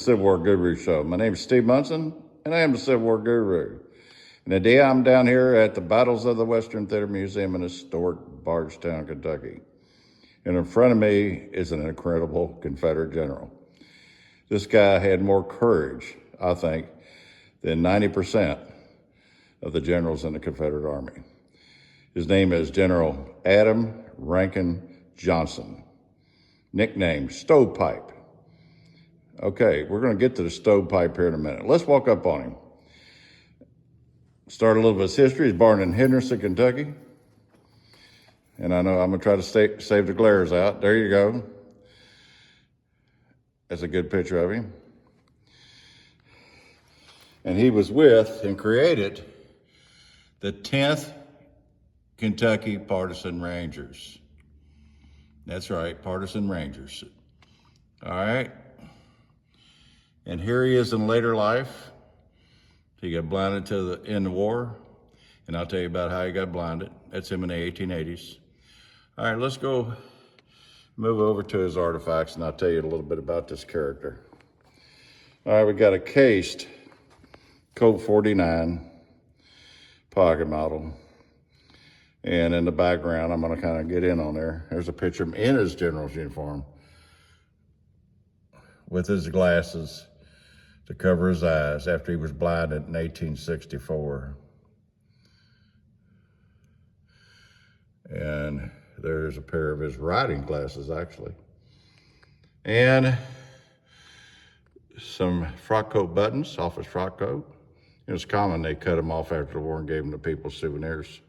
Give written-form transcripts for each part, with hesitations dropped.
Civil War Guru Show. My name is Steve Munson, and I am the Civil War Guru. And today I'm down here at the Battles of the Western Theater Museum in historic Bardstown, Kentucky. And in front of me is an incredible Confederate general. This guy had more courage, I think, than 90% of the generals in the Confederate Army. His name is General Adam Rankin Johnson, nicknamed Stovepipe. Okay, we're going to get to the stovepipe here in a minute. Let's walk up on him. Start a little bit of his history. He's born in Henderson, Kentucky. And I know I'm going to try to save the glares out. There you go. That's a good picture of him. And he was with and created the 10th Kentucky Partisan Rangers. That's right, Partisan Rangers. All right. And here he is in later life. He got blinded in the war, and I'll tell you about how he got blinded. That's him in the 1880s. All right, let's go move over to his artifacts, and I'll tell you a little bit about this character. All right, we got a cased Colt 49 pocket model. And in the background, I'm gonna kind of get in on there. There's a picture of him in his general's uniform with his glasses to cover his eyes after he was blinded in 1864. And there's a pair of his riding glasses, actually. And some frock coat buttons off his frock coat. It was common, they cut them off after the war and gave them to people as souvenirs.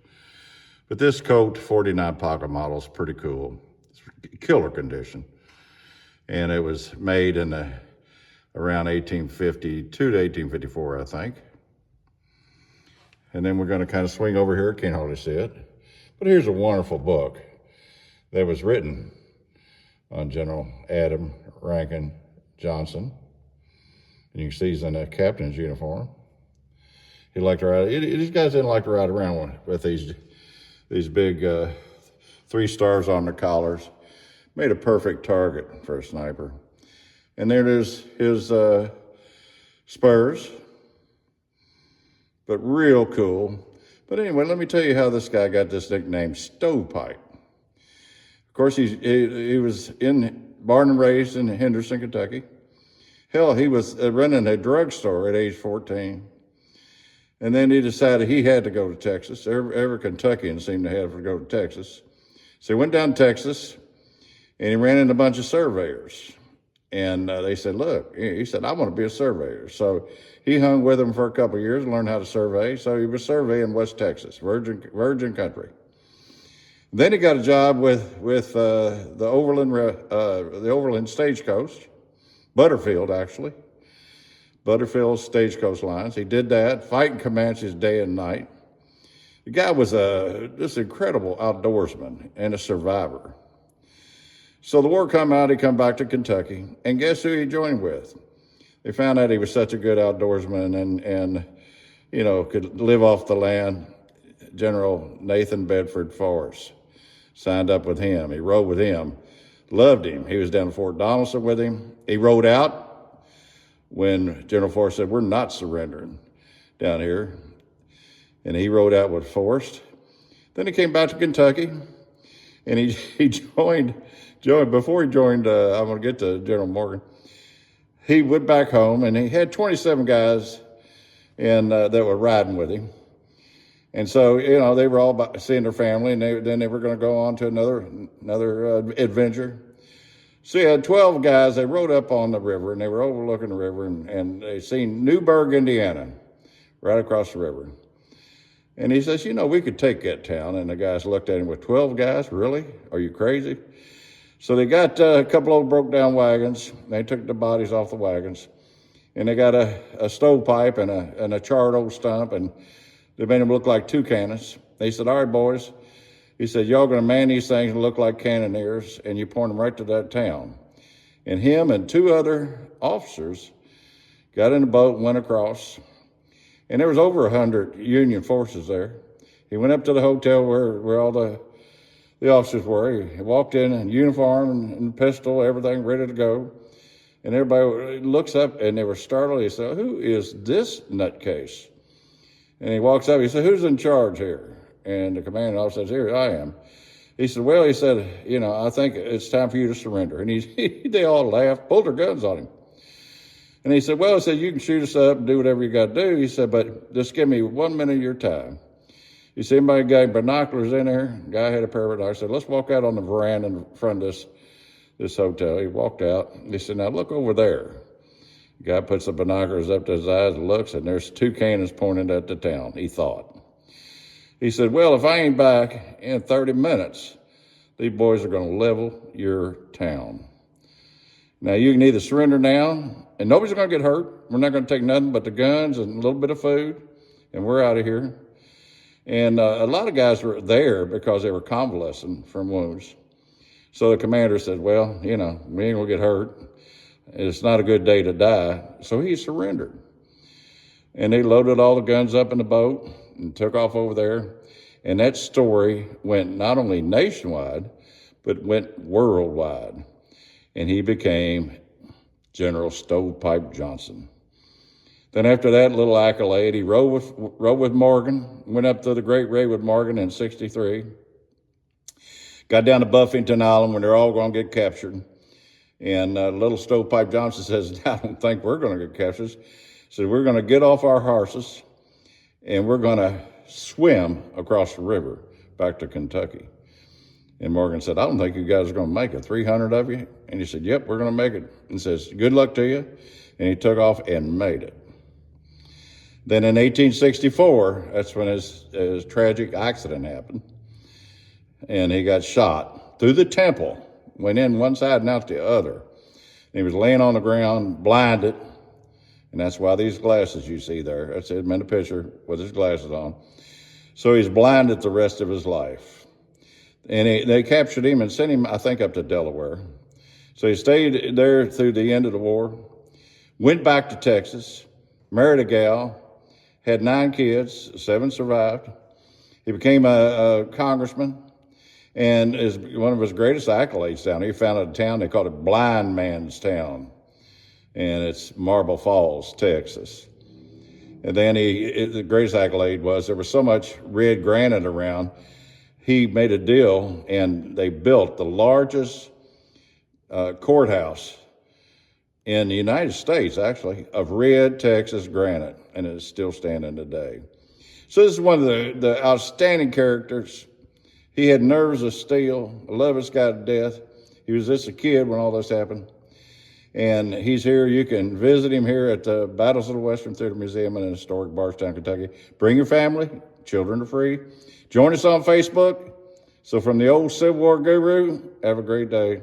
But this Colt 49 pocket model is pretty cool. It's killer condition. And it was made in around 1852 to 1854, I think. And then we're gonna kind of swing over here, can't hardly see it. But here's a wonderful book that was written on General Adam Rankin Johnson. And you can see he's in a captain's uniform. He liked to ride, these guys didn't like to ride around with these big 3 stars on their collars. Made a perfect target for a sniper. And there's his spurs, but real cool. But anyway, let me tell you how this guy got this nickname, Stovepipe. Of course, he was born and raised in Henderson, Kentucky. Hell, he was running a drugstore at age 14. And then he decided he had to go to Texas. Every Kentuckian seemed to have to go to Texas. So he went down to Texas, and he ran into a bunch of surveyors. And they said, look, he said, I want to be a surveyor. So he hung with them for a couple of years and learned how to survey. So he was surveying West Texas, virgin country. Then he got a job with the Overland Stagecoach, Butterfield, actually. Butterfield Stagecoach Lines. He did that, fighting Comanches day and night. The guy was this incredible outdoorsman and a survivor. So the war come out, he come back to Kentucky, and guess who he joined with? They found out he was such a good outdoorsman and you know, could live off the land. General Nathan Bedford Forrest signed up with him. He rode with him, loved him. He was down at Fort Donelson with him. He rode out when General Forrest said, we're not surrendering down here. And he rode out with Forrest. Then he came back to Kentucky, and he joined, before he joined, I'm gonna get to General Morgan, he went back home, and he had 27 guys that were riding with him. And so, you know, they were all seeing their family, and then they were gonna go on to another adventure. So he had 12 guys, they rode up on the river, and they were overlooking the river, and they seen Newburgh, Indiana, right across the river. And he says, you know, we could take that town. And the guys looked at him with 12 guys, really? Are you crazy? So they got a couple old broke down wagons. They took the bodies off the wagons. And they got a stovepipe and a charred old stump, and they made them look like 2 cannons. They said, all right, boys. He said, y'all gonna man these things and look like cannoneers, and you point them right to that town. And him and 2 other officers got in a boat and went across. And there was over 100 Union forces there. He went up to the hotel where all the officers were. He walked in uniform and pistol, everything ready to go. And everybody looks up and they were startled. He said, who is this nutcase? And he walks up, he said, who's in charge here? And the commanding officer says, here, I am. He said, well, he said, you know, I think it's time for you to surrender. And they all laughed, pulled their guns on him. And he said, well, he said, you can shoot us up and do whatever you got to do. He said, but just give me 1 minute of your time. You see anybody got binoculars in there? The guy had a pair of binoculars. I said, let's walk out on the veranda in front of this hotel. He walked out. He said, now look over there. The guy puts the binoculars up to his eyes and looks, and there's 2 cannons pointed at the town, he thought. He said, well, if I ain't back in 30 minutes, these boys are going to level your town. Now, you can either surrender now, and nobody's going to get hurt. We're not going to take nothing but the guns and a little bit of food, and we're out of here. And a lot of guys were there because they were convalescing from wounds. So the commander said, well, you know, we ain't going to get hurt. It's not a good day to die. So he surrendered. And they loaded all the guns up in the boat and took off over there. And that story went not only nationwide, but went worldwide. And he became General Stovepipe Johnson. Then after that little accolade, he rode with Morgan, went up to the Great Raid with Morgan in 63. Got down to Buffington Island when they're all going to get captured. And little Stovepipe Johnson says, I don't think we're going to get captured. He said, we're going to get off our horses and we're going to swim across the river back to Kentucky. And Morgan said, I don't think you guys are going to make it. 300 of you? And he said, yep, we're going to make it. And says, good luck to you. And he took off and made it. Then in 1864, that's when his tragic accident happened. And he got shot through the temple, went in one side and out the other. And he was laying on the ground, blinded. And that's why these glasses you see there, that's him in the picture with his glasses on. So he's blinded the rest of his life. And they captured him and sent him, I think, up to Delaware. So he stayed there through the end of the war, went back to Texas, married a gal, had 9 kids, 7 survived. He became a congressman, and one of his greatest accolades down here, he founded a town, they called it Blind Man's Town, and it's Marble Falls, Texas. And then the greatest accolade was there was so much red granite around, he made a deal, and they built the largest courthouse in the United States, actually, of red Texas granite, and it's still standing today. So this is one of the outstanding characters. He had nerves of steel, a love this guy to death. He was just a kid when all this happened. And he's here. You can visit him here at the Battles of the Western Theater Museum in historic Bardstown, Kentucky. Bring your family. Children are free. Join us on Facebook. So from the old Civil War guru, have a great day.